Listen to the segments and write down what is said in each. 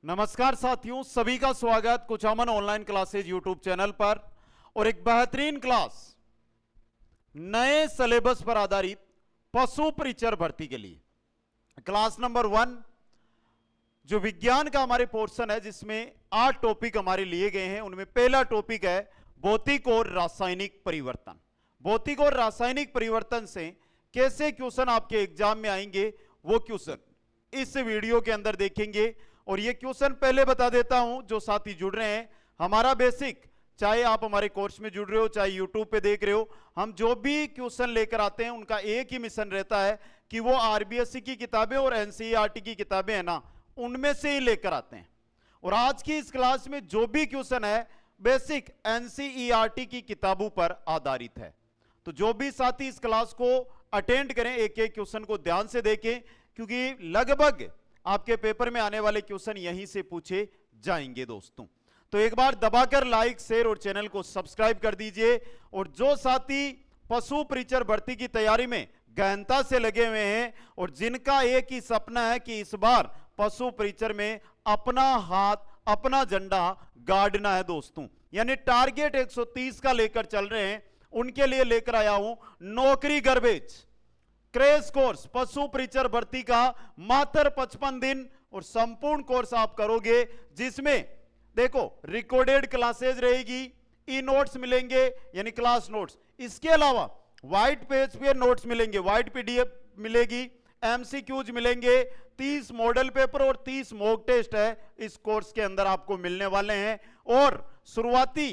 नमस्कार साथियों, सभी का स्वागत Kuchaman online classes YouTube channel पर और एक बेहतरीन क्लास नए सिलेबस पर आधारित पशु परिचर भर्ती के लिए क्लास नंबर 1 जो विज्ञान का हमारे पोर्शन है जिसमें 8 टॉपिक हमारे लिए गए हैं। उनमें पहला टॉपिक है भौतिक और रासायनिक परिवर्तन। भौतिक और रासायनिक परिवर्तन से कैसे क्वेश्चन आपके एग्जाम में आएंगे वो क्वेश्चन इस वीडियो के अंदर देखेंगे। और ये क्वेश्चन पहले बता देता हूं, जो साथी जुड़ रहे हैं, हमारा बेसिक, चाहे आप हमारे कोर्स में जुड़ रहे हो चाहे यूट्यूब पे देख रहे हो, हम जो भी क्वेश्चन लेकर आते हैं उनका एक ही मिशन रहता है कि वो आरबीएससी की किताबें और एनसीईआरटी की किताबें है ना, उनमें से ही लेकर आते हैं। और आज की इस क्लास में जो भी क्वेश्चन है बेसिक एनसीईआरटी की किताबों पर आधारित है। तो जो भी साथी इस क्लास को अटेंड करें एक एक क्वेश्चन को ध्यान से देखें, क्योंकि लगभग आपके पेपर में आने वाले क्वेश्चन यहीं से पूछे जाएंगे दोस्तों। तो एक बार दबाकर लाइक, शेयर और चैनल को सब्सक्राइब कर दीजिए। और जो साथी पशु परिचर भर्ती की तैयारी में गहनता से लगे हुए हैं और जिनका एक ही सपना है कि इस बार पशु परिचर में अपना हाथ, अपना झंडा गाड़ना है दोस्तों, यानी टारगेट 130 का लेकर चल रहे हैं, उनके लिए लेकर आया हूं नौकरी गर्भेज क्रैश कोर्स पशु परिचर भर्ती का मात्र 55 दिन और संपूर्ण कोर्स आप करोगे, जिसमें देखो रिकॉर्डेड क्लासेज रहेगी, ई नोट्स मिलेंगे यानी क्लास नोट्स, इसके अलावा व्हाइट पेज पे नोट्स मिलेंगे, व्हाइट पीडीएफ मिलेगी, एमसीक्यूज मिलेंगे, 30 मॉडल पेपर और 30 मॉक टेस्ट है इस कोर्स के अंदर आपको मिलने वाले हैं। और शुरुआती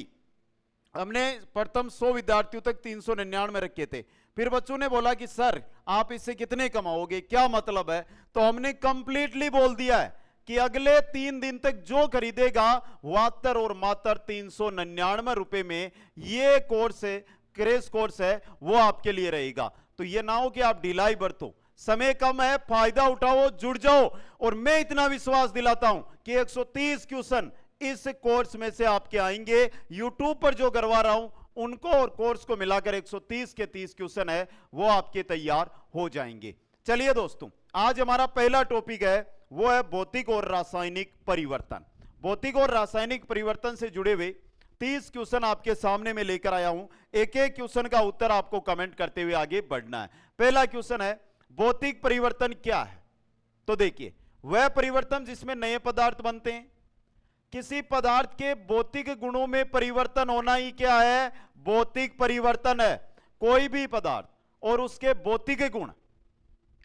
हमने प्रथम 100 विद्यार्थियों तक 399 रखे थे, फिर बच्चों ने बोला कि सर आप इससे कितने कमाओगे, क्या मतलब है, तो हमने कंप्लीटली बोल दिया है कि अगले 3 दिन तक जो खरीदेगा मात्र और मात्र 399 रुपए में ये कोर्स है, क्रैश कोर्स है, वो आपके लिए रहेगा। तो ये ना हो कि आप ढिलाई बरतो, समय कम है, फायदा उठाओ, जुड़ जाओ। और मैं इतना विश्वास दिलाता हूं कि 130 क्वेश्चन इस कोर्स में से आपके आएंगे। यूट्यूब पर जो करवा रहा हूं उनको और कोर्स को मिलाकर 130 के 30 क्वेश्चन है वो आपके तैयार हो जाएंगे। चलिए दोस्तों, आज हमारा पहला टॉपिक है वो है भौतिक और रासायनिक परिवर्तन। भौतिक और रासायनिक परिवर्तन से जुड़े हुए 30 क्वेश्चन आपके सामने में लेकर आया हूं। एक एक क्वेश्चन का उत्तर आपको कमेंट करते हुए आगे बढ़ना है। पहला क्वेश्चन है भौतिक परिवर्तन क्या है। तो देखिए, वह परिवर्तन जिसमें नए पदार्थ बनते हैं। किसी पदार्थ के भौतिक गुणों में परिवर्तन होना ही क्या है, भौतिक परिवर्तन है। कोई भी पदार्थ और उसके भौतिक गुण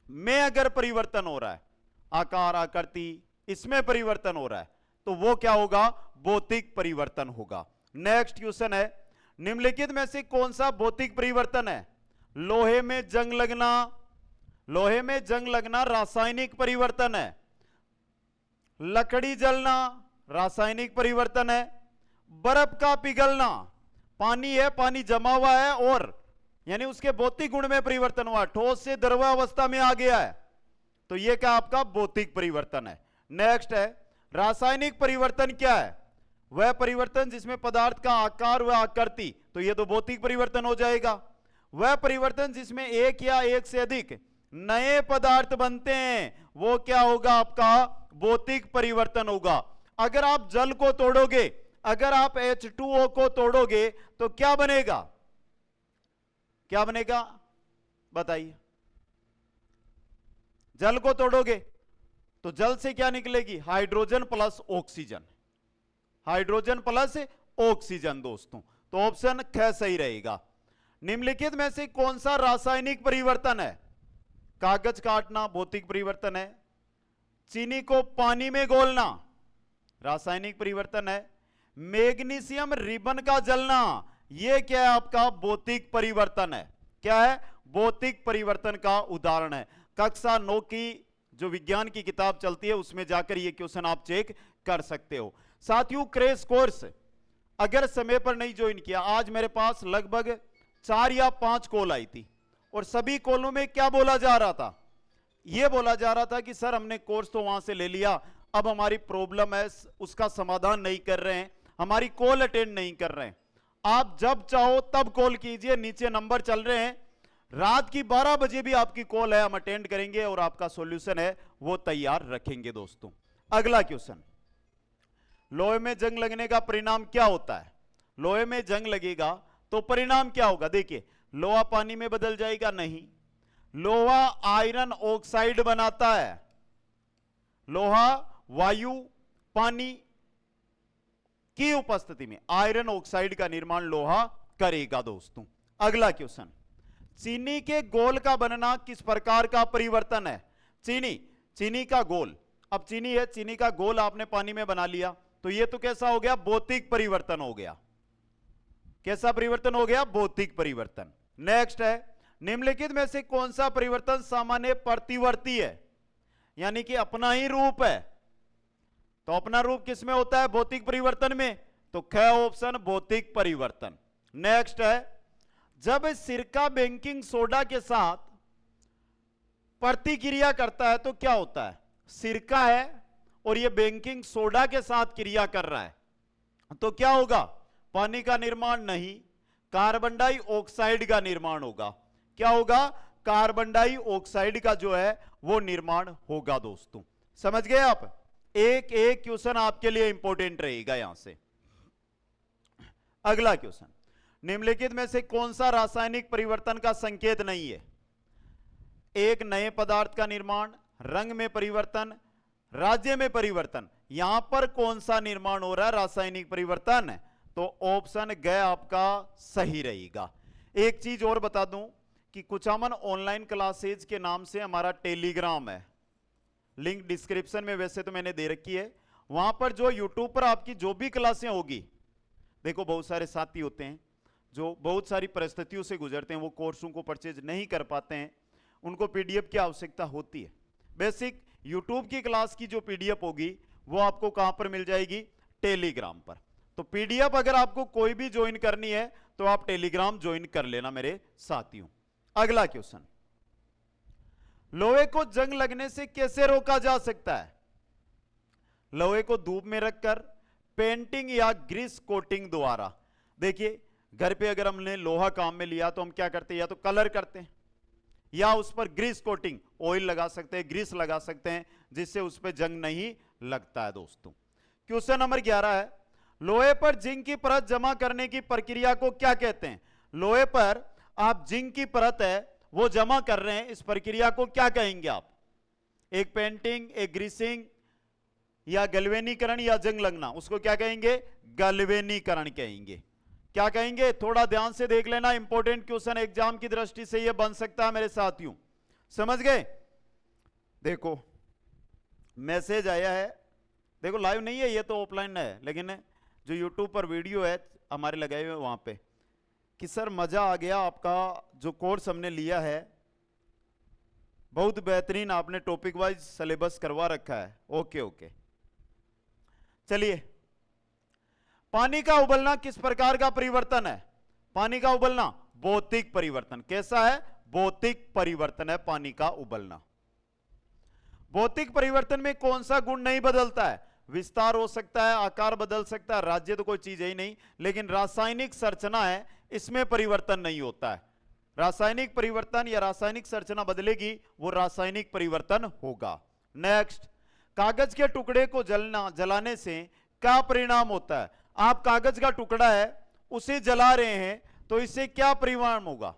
में अगर परिवर्तन हो रहा है, आकार, आकृति, इसमें परिवर्तन हो रहा है, तो वो क्या होगा, भौतिक परिवर्तन होगा। नेक्स्ट क्वेश्चन है निम्नलिखित में से कौन सा भौतिक परिवर्तन है। लोहे में जंग लगना, लोहे में जंग लगना रासायनिक परिवर्तन है। लकड़ी जलना रासायनिक परिवर्तन है। बर्फ का पिघलना, पानी है, पानी जमा हुआ है और यानी उसके भौतिक गुण में परिवर्तन हुआ, ठोस से द्रव अवस्था में आ गया है, तो यह क्या आपका भौतिक परिवर्तन है। नेक्स्ट है रासायनिक परिवर्तन क्या है, वह परिवर्तन जिसमें पदार्थ का आकार व आकृति, तो यह तो भौतिक परिवर्तन हो जाएगा। वह परिवर्तन जिसमें एक या एक से अधिक नए पदार्थ बनते हैं, वो क्या होगा आपका भौतिक परिवर्तन होगा। अगर आप जल को तोड़ोगे, अगर आप H2O को तोड़ोगे तो क्या बनेगा, क्या बनेगा बताइए। जल को तोड़ोगे तो जल से क्या निकलेगी, hydrogen plus oxygen, hydrogen plus oxygen दोस्तों। तो ऑप्शन ख सही रहेगा। निम्नलिखित में से कौन सा रासायनिक परिवर्तन है। कागज काटना भौतिक परिवर्तन है। चीनी को पानी में घोलना रासायनिक परिवर्तन है। मैग्नीशियम रिबन का जलना, यह क्या है आपका भौतिक परिवर्तन है। क्या है, भौतिक परिवर्तन का उदाहरण है। कक्षा 9 की जो विज्ञान की किताब चलती है उसमें जाकर यह क्वेश्चन आप चेक कर सकते हो। साथियों, क्रैश कोर्स अगर समय पर नहीं ज्वाइन किया, आज मेरे पास लगभग 4 या 5 कॉल आई थी और सभी कॉलों में क्या बोला जा रहा था, यह बोला जा रहा था कि सर हमने कोर्स तो वहां से ले लिया, अब हमारी प्रॉब्लम है उसका समाधान नहीं कर रहे हैं, हमारी कॉल अटेंड नहीं कर रहे हैं। आप जब चाहो तब कॉल कीजिए, नीचे नंबर चल रहे हैं, रात की 12 बजे भी आपकी कॉल है, हम अटेंड करेंगे और आपका सॉल्यूशन है वो तैयार रखेंगे दोस्तों। अगला क्वेश्चन, लोहे में जंग लगने का परिणाम क्या होता है? लोहे में जंग लगेगा तो परिणाम क्या होगा? देखिए, लोहा पानी में बदल जाएगा? नहीं। लोहा आयरन ऑक्साइड बनाता है। लोहा वायु, पानी की उपस्थिति में आयरन ऑक्साइड का निर्माण लोहा करेगा दोस्तों। अगला क्वेश्चन, चीनी के गोल का बनना किस प्रकार का परिवर्तन है? चीनी का गोल, अब चीनी है, चीनी का गोल आपने पानी में बना लिया, तो यह तो कैसा हो गया? भौतिक परिवर्तन हो गया। कैसा परिवर्तन हो गया? भौतिक परिवर्तन। नेक्स्ट है, निम्नलिखित में से कौन सा परिवर्तन सामान्य प्रतिवर्ती है, यानी कि अपना ही रूप है? तो अपना रूप किस में होता है? भौतिक परिवर्तन में। तो ख ऑप्शन भौतिक परिवर्तन। नेक्स्ट है, जब सिरका बेकिंग सोडा के साथ प्रतिक्रिया करता है तो क्या होता है? सिरका है और यह बेकिंग सोडा के साथ क्रिया कर रहा है, तो क्या होगा? पानी का निर्माण नहीं, कार्बन डाइऑक्साइड का निर्माण होगा। क्या होगा? कार्बन डाइऑक्साइड का जो है वो निर्माण होगा दोस्तों। समझ गए आप? एक एक क्वेश्चन आपके लिए इंपॉर्टेंट रहेगा यहां से। अगला क्वेश्चन, निम्नलिखित में से कौन सा रासायनिक परिवर्तन का संकेत नहीं है? एक नए पदार्थ का निर्माण, रंग में परिवर्तन, राज्य में परिवर्तन। यहां पर कौन सा निर्माण हो रहा है? रासायनिक परिवर्तन। तो ऑप्शन ग आपका सही रहेगा। एक चीज और बता दूं कि कुचामन ऑनलाइन क्लासेज के नाम से हमारा टेलीग्राम है, लिंक डिस्क्रिप्शन में वैसे तो मैंने दे रखी है। वहां पर जो यूट्यूब पर आपकी जो भी क्लासें होगी, देखो बहुत सारे साथी होते हैं जो बहुत सारी परिस्थितियों से गुजरते हैं, वो कोर्सों को परचेज नहीं कर पाते हैं, उनको पीडीएफ की आवश्यकता होती है। बेसिक यूट्यूब की क्लास की जो पीडीएफ होगी वो आपको कहां पर मिल जाएगी? टेलीग्राम पर। तो पीडीएफ अगर आपको कोई भी ज्वाइन करनी है तो आप टेलीग्राम ज्वाइन कर लेना मेरे साथियों। अगला क्वेश्चन, लोहे को जंग लगने से कैसे रोका जा सकता है? लोहे को धूप में रखकर, पेंटिंग या ग्रीस कोटिंग द्वारा। देखिए, घर पे अगर हमने लोहा काम में लिया तो हम क्या करते हैं? या तो कलर करते हैं या उस पर ग्रीस कोटिंग, ऑयल लगा सकते हैं, ग्रीस लगा सकते हैं, जिससे उस पर जंग नहीं लगता है दोस्तों। क्वेश्चन नंबर 11 है, लोहे पर जिंक की परत जमा करने की प्रक्रिया को क्या कहते हैं? लोहे पर आप जिंक की परत है वो जमा कर रहे हैं, इस प्रक्रिया को क्या कहेंगे आप? एक पेंटिंग, एक ग्रीसिंग या गलवेनीकरण या जंग लगना, उसको क्या कहेंगे? गलवेनीकरण कहेंगे। क्या कहेंगे? थोड़ा ध्यान से देख लेना, इंपॉर्टेंट क्वेश्चन एग्जाम की दृष्टि से यह बन सकता है मेरे साथियों। समझ गए? देखो मैसेज आया है, देखो लाइव नहीं है ये तो ऑफलाइन है, लेकिन जो यूट्यूब पर वीडियो है हमारे लगाए हुए वहां पे, कि सर मजा आ गया, आपका जो कोर्स हमने लिया है बहुत बेहतरीन, आपने टॉपिक वाइज सिलेबस करवा रखा है। ओके ओके, चलिए, पानी का उबलना किस प्रकार का परिवर्तन है? पानी का उबलना भौतिक परिवर्तन। कैसा है? भौतिक परिवर्तन है पानी का उबलना। भौतिक परिवर्तन में कौन सा गुण नहीं बदलता है? विस्तार हो सकता है, आकार बदल सकता है, राज्य तो कोई चीज है ही नहीं, लेकिन रासायनिक संरचना है, इसमें परिवर्तन नहीं होता है। रासायनिक परिवर्तन या रासायनिक संरचना बदलेगी, वो रासायनिक परिवर्तन होगा। नेक्स्ट, कागज के टुकड़े को जलाने से क्या परिणाम होता है? आप कागज का टुकड़ा है उसे जला रहे हैं तो इससे क्या परिणाम होगा?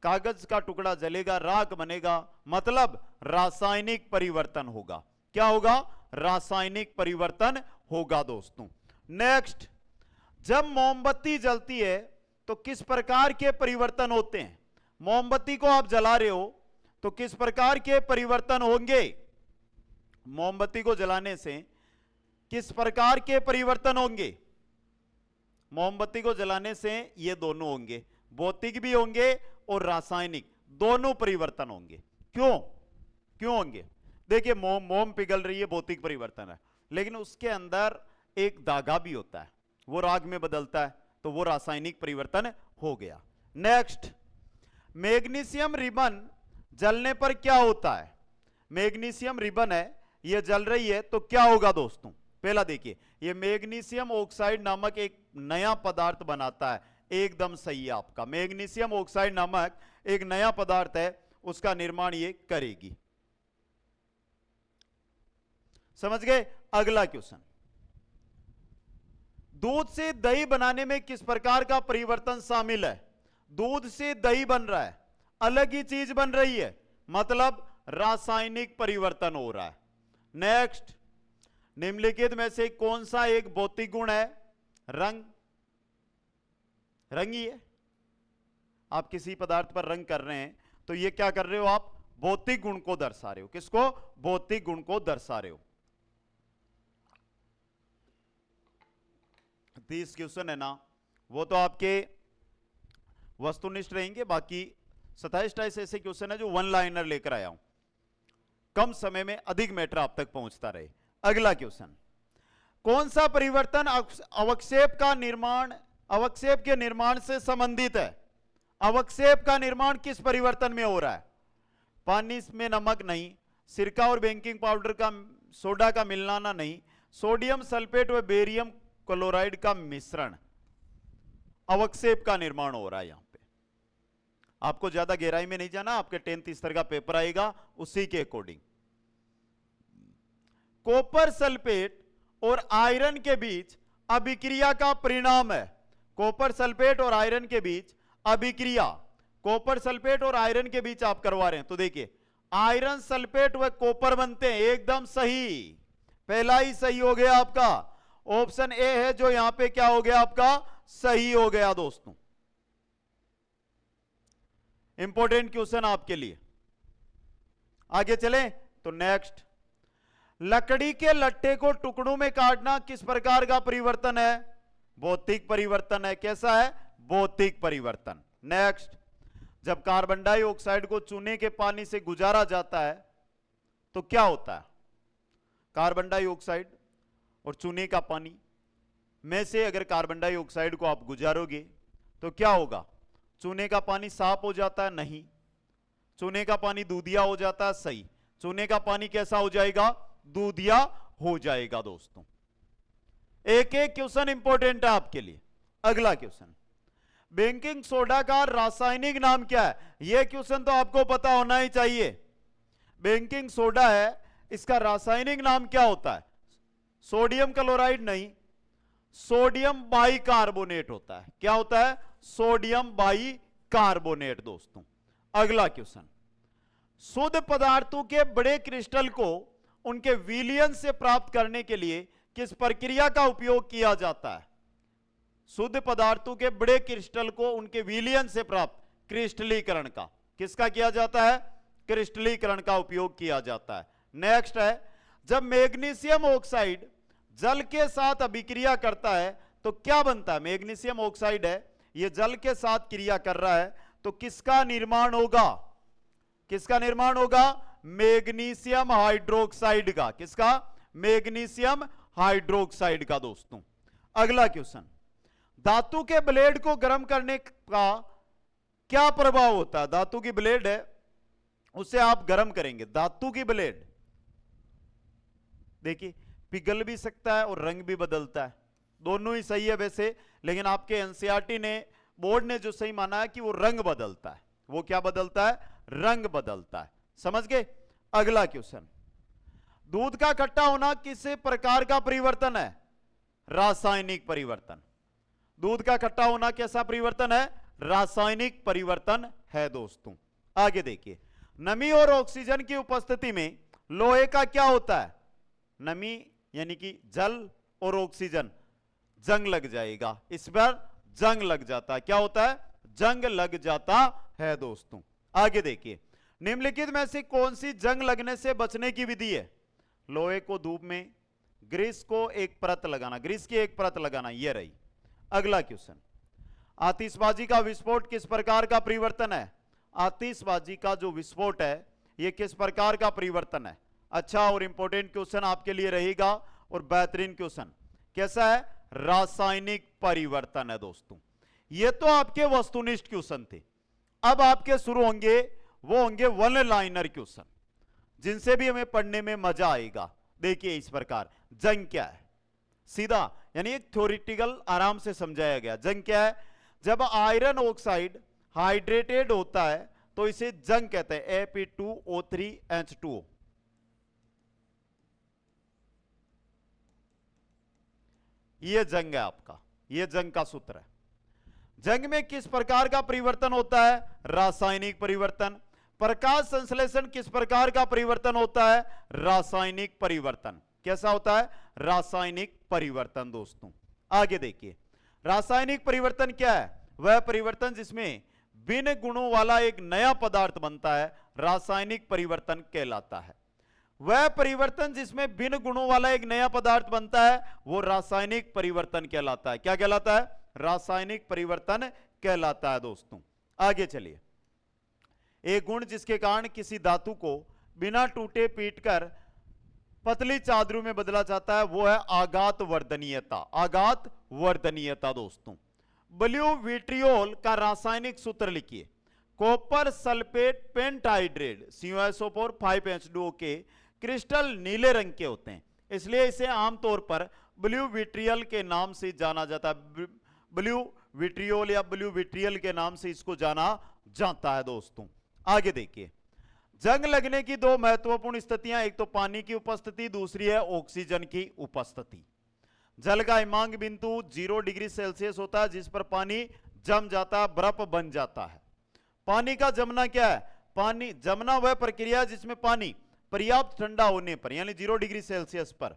कागज का टुकड़ा जलेगा, राख बनेगा, मतलब रासायनिक परिवर्तन होगा। क्या होगा? रासायनिक परिवर्तन होगा दोस्तों। नेक्स्ट, जब मोमबत्ती जलती है तो किस प्रकार के परिवर्तन होते हैं? मोमबत्ती को आप जला रहे हो तो किस प्रकार के परिवर्तन होंगे? मोमबत्ती को जलाने से किस प्रकार के परिवर्तन होंगे? मोमबत्ती को जलाने से ये दोनों होंगे, भौतिक भी होंगे और रासायनिक, दोनों परिवर्तन होंगे। क्यों होंगे? देखिए, मोम पिघल रही है, भौतिक परिवर्तन है, लेकिन उसके अंदर एक धागा भी होता है, वो राग में बदलता है, तो वो रासायनिक परिवर्तन हो गया। नेक्स्ट, मैग्नीशियम रिबन जलने पर क्या होता है? मैग्नीशियम रिबन है, ये जल रही है तो क्या होगा दोस्तों? पहला देखिए, ये मैग्नीशियम ऑक्साइड नामक एक नया पदार्थ बनाता है। एकदम सही है आपका, मैग्नीशियम ऑक्साइड नामक एक नया पदार्थ है, उसका निर्माण ये करेगी। समझ गए? अगला क्वेश्चन, दूध से दही बनाने में किस प्रकार का परिवर्तन शामिल है? दूध से दही बन रहा है, अलग ही चीज बन रही है, मतलब रासायनिक परिवर्तन हो रहा है। नेक्स्ट, निम्नलिखित में से कौन सा एक भौतिक गुण है? रंग। रंग ही है। आप किसी पदार्थ पर रंग कर रहे हैं तो ये क्या कर रहे हो? आप भौतिक गुण को दर्शा रहे हो। किसको? भौतिक गुण को दर्शा रहे हो। 30 क्वेश्चन है ना, वो तो आपके वस्तुनिष्ठ रहेंगे। बाकी 27-28 ऐसे क्वेश्चन है जो वन लाइनर लेकर आया हूं, कम समय में अधिक मैटर आप तक पहुंचता रहे। अगला क्वेश्चन, कौन सा परिवर्तन अवक्षेप के निर्माण से संबंधित है? अवक्षेप का निर्माण किस परिवर्तन में हो रहा है? पानी में नमक नहीं, सिरका और बेकिंग पाउडर का सोडा का मिलाना नहीं, सोडियम सल्फेट व बेरियम क्लोराइड का मिश्रण, अवक्षेप का निर्माण हो रहा है। यहां पे आपको ज्यादा गहराई में नहीं जाना, आपके 10th स्तर का पेपर आएगा उसी के अकॉर्डिंग। कॉपर सल्फेट और आयरन के बीच अभिक्रिया का परिणाम है। कॉपर सल्फेट और आयरन के बीच अभिक्रिया, कॉपर सल्फेट और आयरन के बीच आप करवा रहे हैं तो देखिए, आयरन सल्फेट व कॉपर बनते हैं। एकदम सही, पहला ही सही हो गया आपका। ऑप्शन ए है जो यहां पे क्या हो गया आपका? सही हो गया दोस्तों। इंपॉर्टेंट क्वेश्चन आपके लिए। आगे चलें तो नेक्स्ट, लकड़ी के लट्ठे को टुकड़ों में काटना किस प्रकार का परिवर्तन है? भौतिक परिवर्तन है। कैसा है? भौतिक परिवर्तन। नेक्स्ट, जब कार्बन डाइऑक्साइड को चूने के पानी से गुजारा जाता है तो क्या होता है? कार्बन डाइऑक्साइड और चूने का पानी में से अगर कार्बन डाइऑक्साइड को आप गुजारोगे तो क्या होगा? चूने का पानी साफ हो जाता है? नहीं। चूने का पानी दूधिया हो जाता है? सही। चूने का पानी कैसा हो जाएगा? दूधिया हो जाएगा दोस्तों। एक एक क्वेश्चन इंपॉर्टेंट है आपके लिए। अगला क्वेश्चन, बेकिंग सोडा का रासायनिक नाम क्या है? यह क्वेश्चन तो आपको पता होना ही चाहिए। बेकिंग सोडा है, इसका रासायनिक नाम क्या होता है? सोडियम क्लोराइड नहीं, सोडियम बाइकार्बोनेट होता है। क्या होता है? सोडियम बाइकार्बोनेट दोस्तों। अगला क्वेश्चन, शुद्ध पदार्थों के बड़े क्रिस्टल को उनके विलयन से प्राप्त करने के लिए किस प्रक्रिया का उपयोग किया जाता है? शुद्ध पदार्थों के बड़े क्रिस्टल को उनके विलयन से प्राप्त, क्रिस्टलीकरण का, किसका किया जाता है? क्रिस्टलीकरण का उपयोग किया जाता है। नेक्स्ट है, जब मैग्नीशियम ऑक्साइड जल के साथ अभिक्रिया करता है तो क्या बनता है? मैग्नीशियम ऑक्साइड है, यह जल के साथ क्रिया कर रहा है तो किसका निर्माण होगा? किसका निर्माण होगा? मैग्नीशियम हाइड्रोक्साइड का। किसका? मैग्नीशियम हाइड्रोक्साइड का दोस्तों। अगला क्वेश्चन, धातु के ब्लेड को गर्म करने का क्या प्रभाव होता है? धातु की ब्लेड है, उसे आप गर्म करेंगे, धातु की ब्लेड देखिए पिघल भी सकता है और रंग भी बदलता है। दोनों ही सही है वैसे, लेकिन आपके एनसीईआरटी ने, बोर्ड ने जो सही माना है कि वो रंग बदलता है। वो क्या बदलता है? रंग बदलता है। समझ गए? अगला क्वेश्चन, दूध का खट्टा होना किस प्रकार का परिवर्तन है? रासायनिक परिवर्तन। दूध का खट्टा होना कैसा परिवर्तन है? रासायनिक परिवर्तन है दोस्तों। आगे देखिए, नमी और ऑक्सीजन की उपस्थिति में लोहे का क्या होता है? नमी यानी कि जल और ऑक्सीजन, जंग लग जाएगा, इस पर जंग लग जाता है। क्या होता है? जंग लग जाता है दोस्तों। आगे देखिए, निम्नलिखित में से कौन सी जंग लगने से बचने की विधि है? लोहे को धूप में ग्रीस को एक परत लगाना, ग्रीस की एक परत लगाना, यह रही। अगला क्वेश्चन, आतिशबाजी का विस्फोट किस प्रकार का परिवर्तन है? आतिशबाजी का जो विस्फोट है यह किस प्रकार का परिवर्तन है? अच्छा और इंपॉर्टेंट क्वेश्चन आपके लिए रहेगा और बेहतरीन क्वेश्चन, कैसा है? रासायनिक परिवर्तन है दोस्तों। ये तो आपके वस्तुनिष्ठ क्वेश्चन थे। अब आपके शुरू होंगे, वो होंगे वन लाइनर क्वेश्चन, जिनसे भी हमें पढ़ने में मजा आएगा। देखिए इस प्रकार, जंग क्या है? सीधा यानी एक थ्योरेटिकल आराम से समझाया गया। जंग क्या है? जब आयरन ऑक्साइड हाइड्रेटेड होता है तो इसे जंग कहते हैं, Fe2O3H2O। ये जंग है आपका, ये जंग का सूत्र है। जंग में किस प्रकार का परिवर्तन होता है? रासायनिक परिवर्तन। प्रकाश संश्लेषण किस प्रकार का परिवर्तन होता है? रासायनिक परिवर्तन। कैसा होता है? रासायनिक परिवर्तन। दोस्तों आगे देखिए, रासायनिक परिवर्तन क्या है? वह परिवर्तन जिसमें भिन्न गुणों वाला एक नया पदार्थ बनता है, रासायनिक परिवर्तन कहलाता है। वह परिवर्तन जिसमें भिन्न गुणों वाला एक नया पदार्थ बनता है, वो रासायनिक परिवर्तन कहलाता है। क्या कहलाता है? रासायनिक परिवर्तन कहलाता है। दोस्तों आगे चलिए, एक गुण जिसके कारण किसी धातु को बिना टूटे पीटकर पतली चादरों में बदला जाता है, वो है आघात वर्धनीयता। आघात वर्धनीयता। दोस्तों ब्लू विट्रियोल का रासायनिक सूत्र लिखिए। कॉपर सल्फेट पेंटाइड्रेट CuSO4 5H2O के क्रिस्टल नीले रंग के होते हैं, इसलिए इसे आमतौर पर ब्लू विट्रियल के नाम से जाना जाता है। ब्लू विट्रियोल या ब्लू विट्रियल के नाम से इसको जाना जाता है। दोस्तों आगे देखिए, जंग लगने की दो महत्वपूर्ण स्थितियां, एक तो पानी की उपस्थिति, दूसरी है ऑक्सीजन की उपस्थिति। जल का हिमांक बिंदु 0 डिग्री सेल्सियस होता है, जिस पर पानी जम जाता है, बर्फ बन जाता है। पानी का जमना क्या है? पानी जमना वह प्रक्रिया जिसमें पानी पर्याप्त ठंडा होने पर यानी 0 डिग्री सेल्सियस पर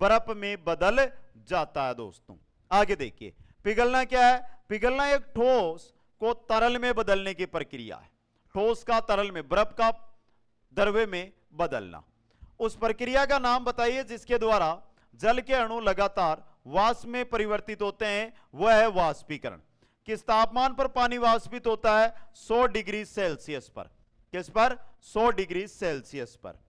बर्फ में बदल जाता है। दोस्तों आगे देखिए, पिघलना क्या है? पिघलना एक ठोस को तरल में बदलने की प्रक्रिया है। ठोस का तरल में, बर्फ का द्रव्य में बदलना। उस प्रक्रिया का नाम बताइए जिसके द्वारा जल के अणु लगातार वाष्प में परिवर्तित होते हैं, वह है वाष्पीकरण। किस तापमान पर पानी वाष्पित होता है? 100 डिग्री सेल्सियस पर। किस पर? 100 डिग्री सेल्सियस पर।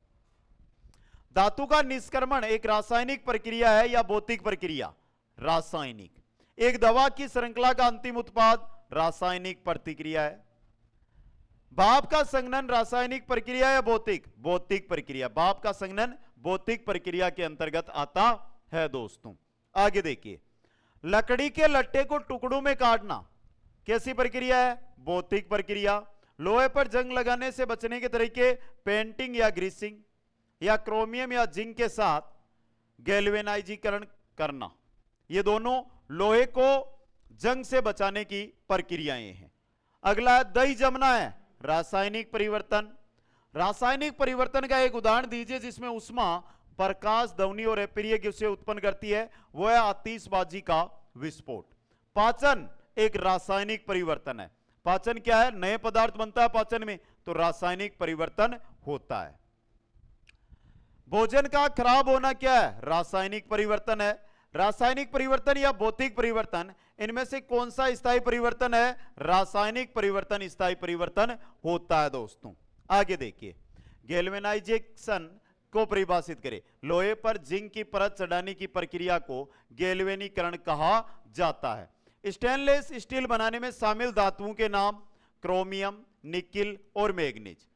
धातु का निष्क्रमण एक रासायनिक प्रक्रिया है या भौतिक प्रक्रिया? रासायनिक। एक दवा की श्रृंखला का अंतिम उत्पाद रासायनिक प्रतिक्रिया है। भाप का संघनन रासायनिक प्रक्रिया या भौतिक? भौतिक प्रक्रिया। भाप का संघनन भौतिक प्रक्रिया के अंतर्गत आता है। दोस्तों आगे देखिए, लकड़ी के लट्ठे को टुकड़ों में काटना कैसी प्रक्रिया है? भौतिक प्रक्रिया। लोहे पर जंग लगाने से बचने के तरीके, पेंटिंग या ग्रीसिंग, या क्रोमियम या जिंक के साथ गैल्वेनाइजीकरण करना, ये दोनों लोहे को जंग से बचाने की प्रक्रियाएं हैं। अगला दही जमना है, रासायनिक परिवर्तन। रासायनिक परिवर्तन का एक उदाहरण दीजिए जिसमें उष्मा प्रकाश ध्वनि और अप्रिय गैसें उत्पन्न करती है, वो है आतिशबाजी का विस्फोट। पाचन एक रासायनिक परिवर्तन है। पाचन क्या है? नए पदार्थ बनता है पाचन में, तो रासायनिक परिवर्तन होता है। भोजन का खराब होना क्या है? रासायनिक परिवर्तन है। रासायनिक परिवर्तन या भौतिक परिवर्तन, इनमें से कौन सा स्थायी परिवर्तन है? रासायनिक परिवर्तन स्थायी परिवर्तन होता है। दोस्तों आगे देखिए, गैल्वेनाइजेशन को परिभाषित करें। लोहे पर जिंक की परत चढ़ाने की प्रक्रिया को गैल्वेनीकरण कहा जाता है। स्टेनलेस स्टील बनाने में शामिल धातुओं के नाम? क्रोमियम, निकिल और मैग्नीज।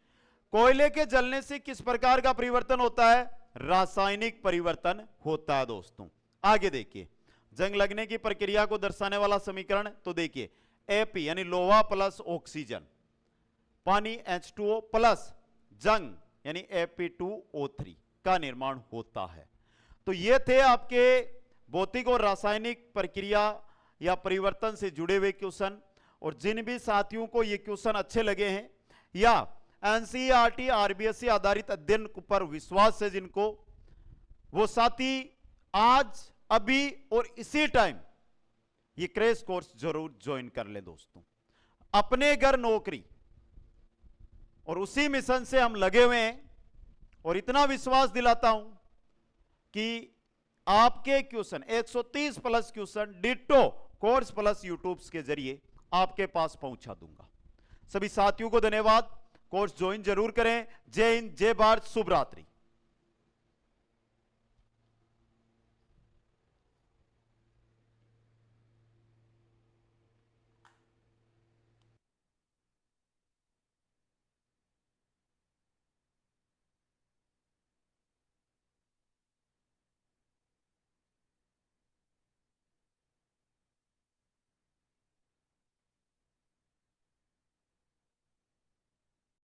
कोयले के जलने से किस प्रकार का परिवर्तन होता है? रासायनिक परिवर्तन होता है। दोस्तों आगे देखिए, जंग लगने की प्रक्रिया को दर्शाने वाला समीकरण, तो देखिए Ap यानी लोहा प्लस ऑक्सीजन, पानी H2O प्लस जंग यानी Fe2O3 का निर्माण होता है। तो ये थे आपके भौतिक और रासायनिक प्रक्रिया या परिवर्तन से जुड़े हुए क्वेश्चन। और जिन भी साथियों को ये क्वेश्चन अच्छे लगे हैं या एनसीईआरटी आरबीएससी आधारित अध्ययन पर विश्वास है जिनको, वो साथी आज अभी और इसी टाइम ये क्रैश कोर्स जरूर ज्वाइन कर ले। दोस्तों अपने घर नौकरी, और उसी मिशन से हम लगे हुए हैं। और इतना विश्वास दिलाता हूं कि आपके question 130 plus question ditto course plus YouTube के जरिए आपके पास पहुंचा दूंगा। सभी साथियों को धन्यवाद। कोर्स ज्वाइन जरूर करें। जय हिंद, जय भारत, शुभ रात्रि।